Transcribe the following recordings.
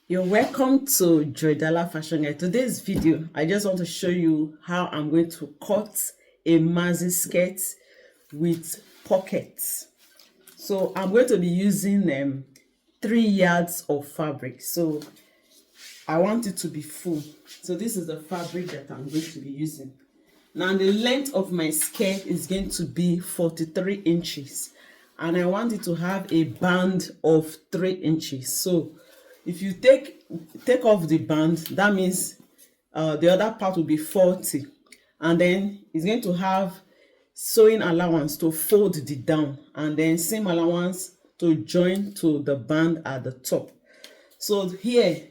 You're welcome to Joidala Fashion Guide. Today's video, I just want to show you how I'm going to cut a maxi skirt with pockets. So I'm going to be using 3 yards of fabric. So I want it to be full. So this is the fabric that I'm going to be using. Now the length of my skirt is going to be 43 inches. And I want it to have a band of 3 inches. So if you take off the band, that means the other part will be 40, and then it's going to have sewing allowance to fold the down, and then seam allowance to join to the band at the top. So here,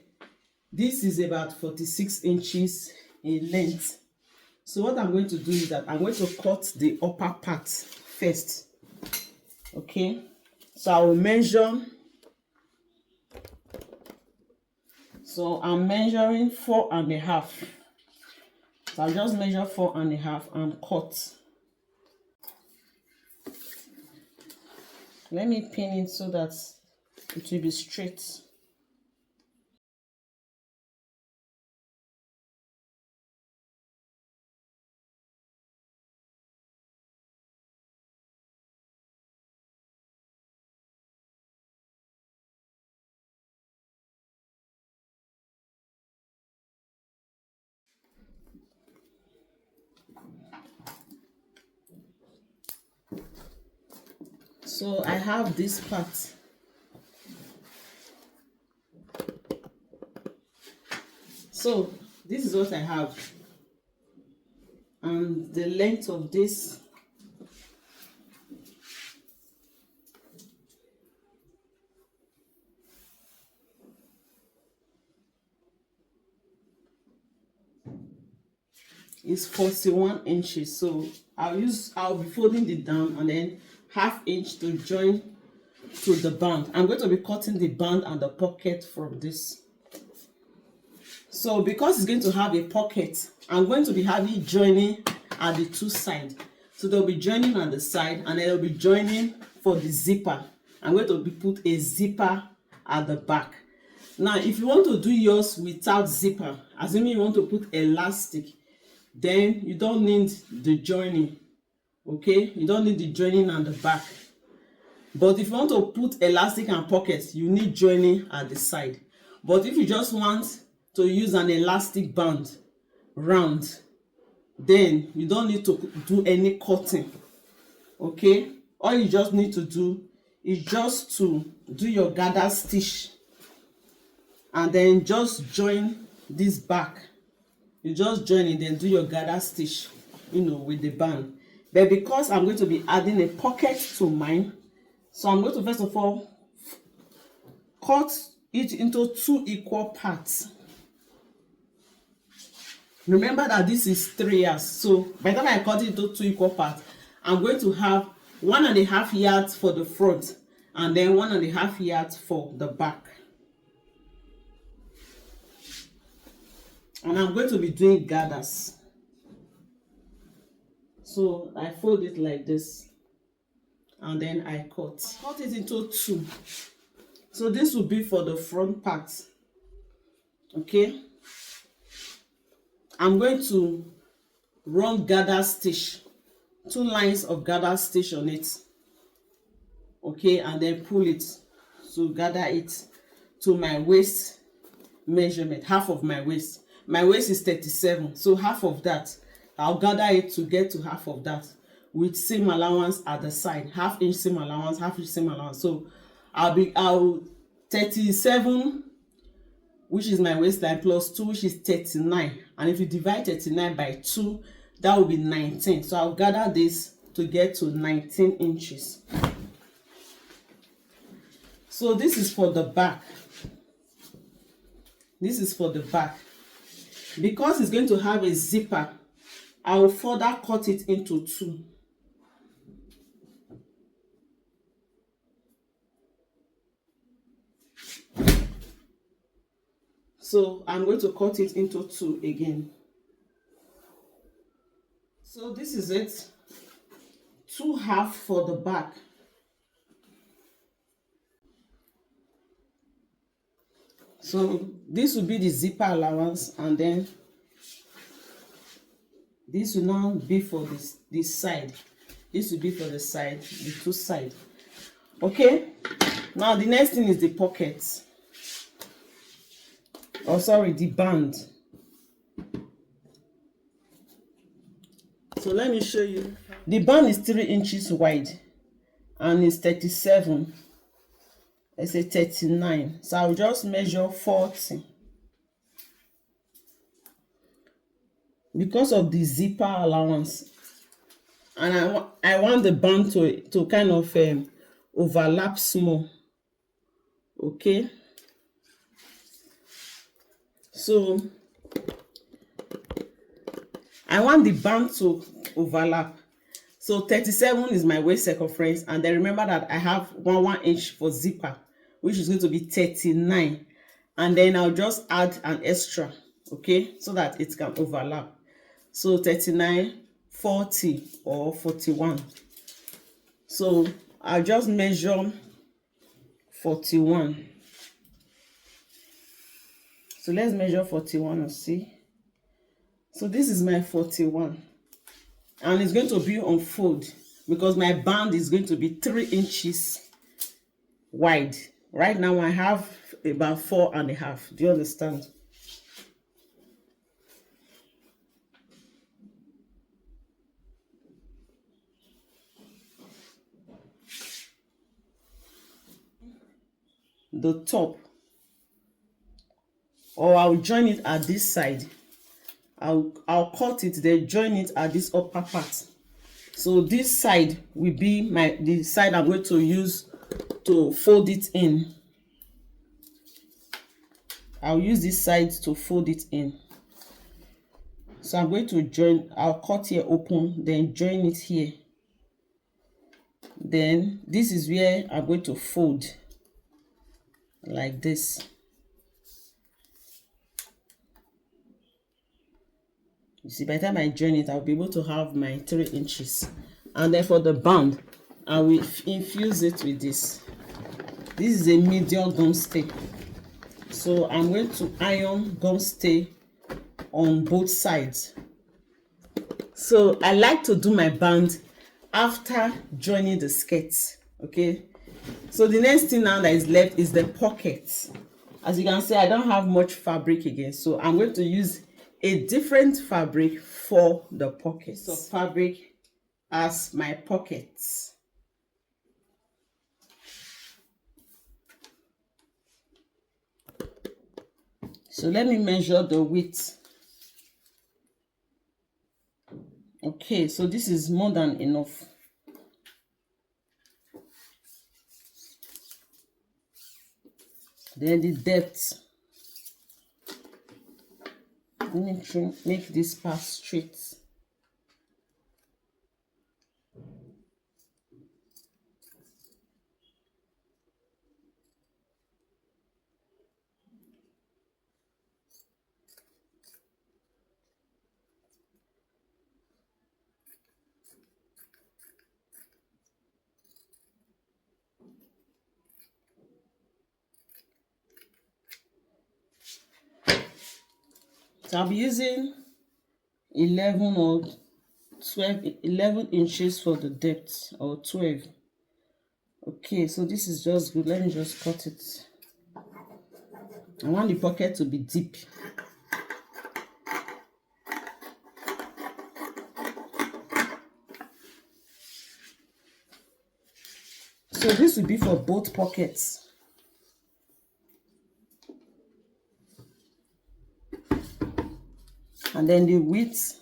this is about 46 inches in length. So what I'm going to do is that I'm going to cut the upper part first. Okay, so I will measure. So I'm measuring 4.5. So I'll just measure 4.5 and cut. Let me pin it so that it will be straight. So I have this part. So this is what I have. And the length of this is 41 inches. So I'll be folding it down and then 1/2 inch to join to the band. I'm going to be cutting the band and the pocket from this. So because it's going to have a pocket, I'm going to be having joining at the two sides. So they'll be joining on the side, and then they'll be joining for the zipper. I'm going to be put a zipper at the back. Now if you want to do yours without zipper, assuming you want to put elastic, then you don't need the joining. Okay, you don't need the joining on the back. But if you want to put elastic and pockets, you need joining at the side. But if you just want to use an elastic band round, then you don't need to do any cutting. Okay, all you just need to do is just to do your gather stitch, and then just join this back. You just join it, then do your gather stitch, with the band. But because I'm going to be adding a pocket to mine, so I'm going to first of all cut it into 2 equal parts. Remember that this is 3 yards. So by the time I cut it into 2 equal parts, I'm going to have 1.5 yards for the front and then 1.5 yards for the back. And I'm going to be doing gathers. So I fold it like this, and then I cut it into 2. So this will be for the front part. Okay, I'm going to run gather stitch, 2 lines of gather stitch on it. Okay, and then pull it to gather it to my waist measurement, half of my waist. My waist is 37, so half of that, I'll gather it to get to half of that with seam allowance at the side, 1/2 inch seam allowance, 1/2 inch seam allowance. So I'll 37, which is my waistline, plus 2, which is 39. And if you divide 39 by 2, that will be 19. So I'll gather this to get to 19 inches. So this is for the back. This is for the back. Because it's going to have a zipper, I will further cut it into 2. So I'm going to cut it into 2 again. So this is it. 2 half for the back. So this will be the zipper allowance, and then this will now be for this side. This will be for the side, the two side. Okay, now the next thing is the pockets. Oh, sorry, the band. So let me show you. The band is 3 inches wide and it's 37. Let's say 39. So I'll just measure 40. Because of the zipper allowance, and I want the band to kind of overlap small. Okay, so I want the band to overlap. So 37 is my waist circumference, and then remember that I have 1 inch for zipper, which is going to be 39, and then I'll just add an extra, okay, so that it can overlap. So 39, 40 or 41. So I'll just measure 41. So let's measure 41 and see. So this is my 41, and it's going to be on fold because my band is going to be 3 inches wide. Right now I have about 4.5. Do you understand? The top, or I'll join it at this side. I'll cut it, then join it at this upper part. So this side will be the side I'm going to use to fold it in. I'll use this side to fold it in. So I'm going to join, I'll cut here open, then join it here. Then this is where I'm going to fold like this. You see, by the time I join it, I'll be able to have my 3 inches. And then for the band, I will infuse it with this. This is a medium gum stay. So I'm going to iron gum stay on both sides. So I like to do my band after joining the skirt. Okay, so the next thing now that is left is the pockets. As you can see, I don't have much fabric again, so I'm going to use a different fabric for the pockets. So fabric as my pockets. So let me measure the width. Okay, so this is more than enough. Then the depth. Let me make this part straight. So I'll be using 11 or 12, 11 inches for the depth, or 12. Okay, so this is just good. Let me just cut it. I want the pocket to be deep. So this will be for both pockets. And then the width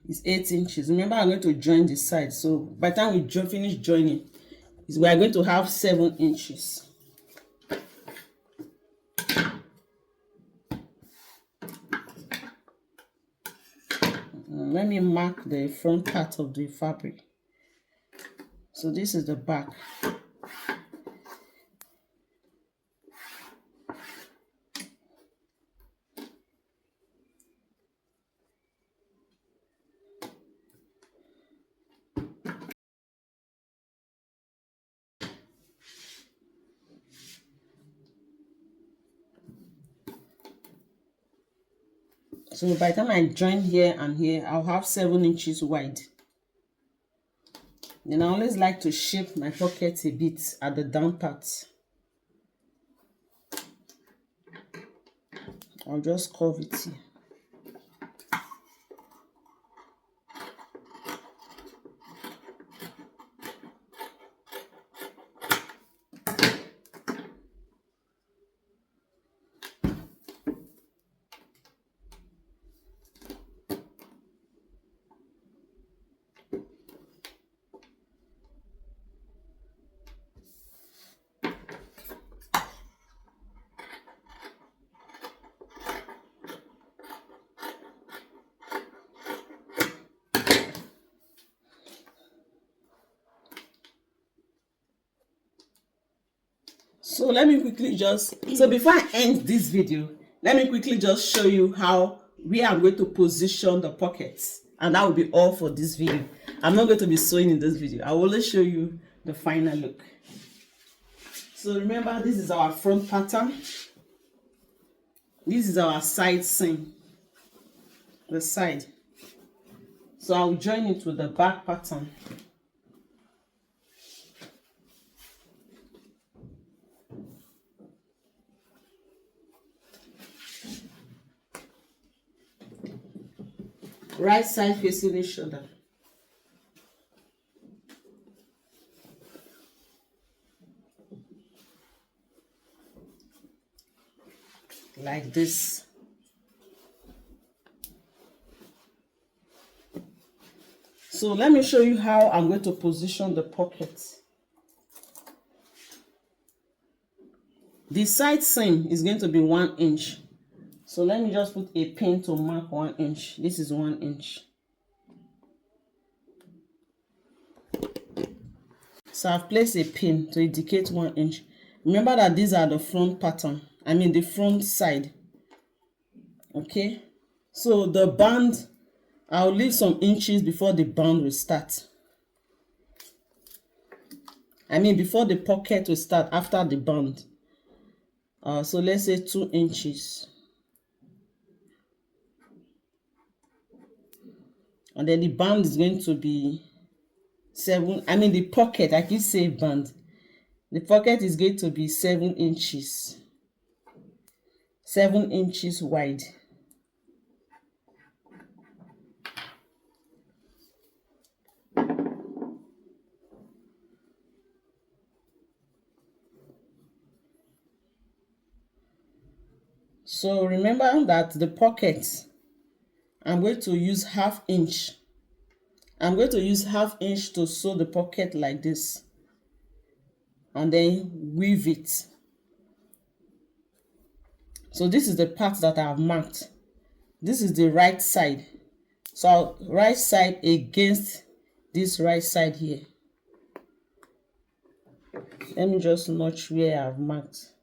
is 8 inches. Remember, I'm going to join the side. So by the time we finish joining, we are going to have 7 inches. Let me mark the front part of the fabric. So this is the back. So by the time I join here and here, I'll have 7 inches wide. Then I always like to shape my pocket a bit at the down part. I'll just curve it here. So let me quickly so before I end this video, let me quickly just show you how we are going to position the pockets, and that will be all for this video. I'm not going to be sewing in this video. I will only show you the final look. So remember, this is our front pattern. This is our side seam, the side. So I'll join it with the back pattern. Right side facing each other. Like this. So let me show you how I'm going to position the pocket. The side seam is going to be 1 inch. So let me just put a pin to mark 1 inch. This is 1 inch. So I've placed a pin to indicate 1 inch. Remember that these are the front pattern. I mean the front side. Okay. So the band, I'll leave some inches before the band will start. I mean before the pocket will start, after the band. So let's say 2 inches. And then the band is going to be 7. I mean the pocket, I keep saying band. The pocket is going to be 7 inches. 7 inches wide. So remember that the pocket, I'm going to use 1/2 inch. I'm going to use 1/2 inch to sew the pocket like this. And then weave it. So this is the part that I have marked. This is the right side. So right side against this right side here. Let me just notch where I have marked.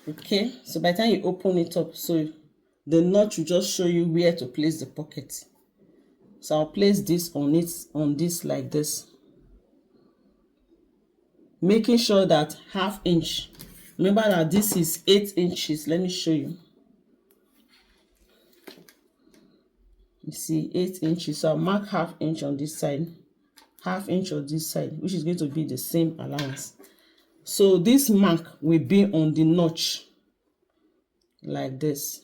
Okay, so by the time you open it up, so the notch will just show you where to place the pocket. So I'll place this on this like this, making sure that 1/2 inch. Remember that this is 8 inches. Let me show you. You see 8 inches. So I'll mark 1/2 inch on this side, 1/2 inch on this side, which is going to be the same allowance. So this mark will be on the notch like this.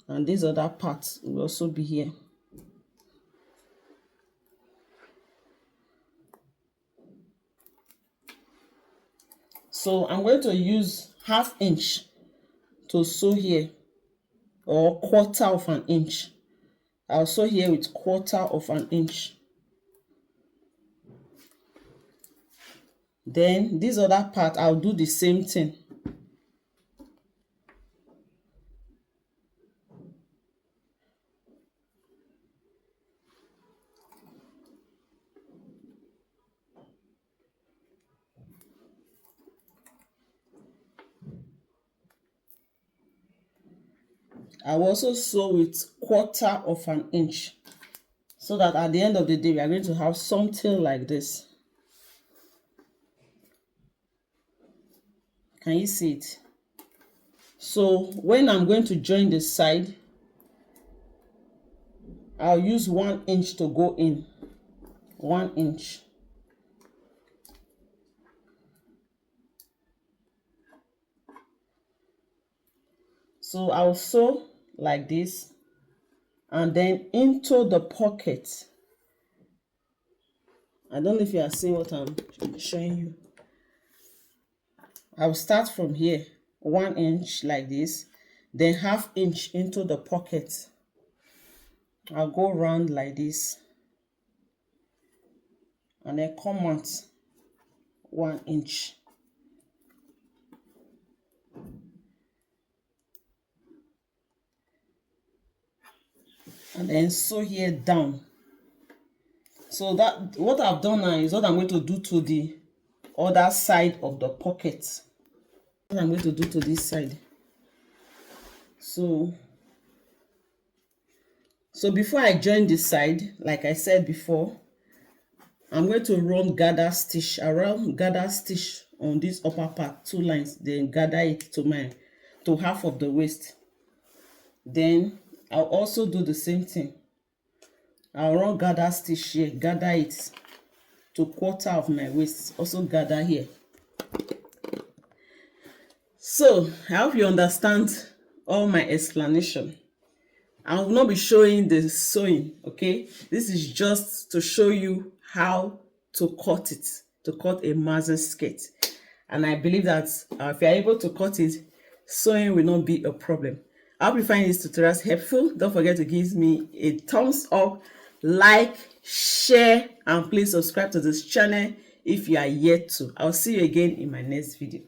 And this other part will also be here. So I'm going to use 1/2 inch to sew here, or 1/4 of an inch. I'll sew here with 1/4 of an inch. Then this other part, I'll do the same thing. I will also sew with 1/4 of an inch, so that at the end of the day we are going to have something like this. Can you see it? So when I'm going to join the side, I'll use 1 inch to go in. 1 inch. So I'll sew like this, and then into the pocket. I don't know if you are seeing what I'm showing you. I'll start from here, 1 inch like this, then 1/2 inch into the pocket. I'll go round like this, and then come out 1 inch. And then sew here down. So that what I've done now is what I'm going to do to the other side of the pocket. What I'm going to do to this side. So before I join this side, like I said before, I'm going to run gather stitch around, gather stitch on this upper part, 2 lines, then gather it to half of the waist. Then I'll also do the same thing. I'll run gather stitch here, gather it to 1/4 of my waist, also gather here. So I hope you understand all my explanation. I will not be showing the sewing, okay? This is just to show you how to cut it, to cut a maxi skirt. And I believe that if you're able to cut it, sewing will not be a problem. I hope you find these tutorials helpful. Don't forget to give me a thumbs up, like, share, and please subscribe to this channel if you are yet to. I'll see you again in my next video.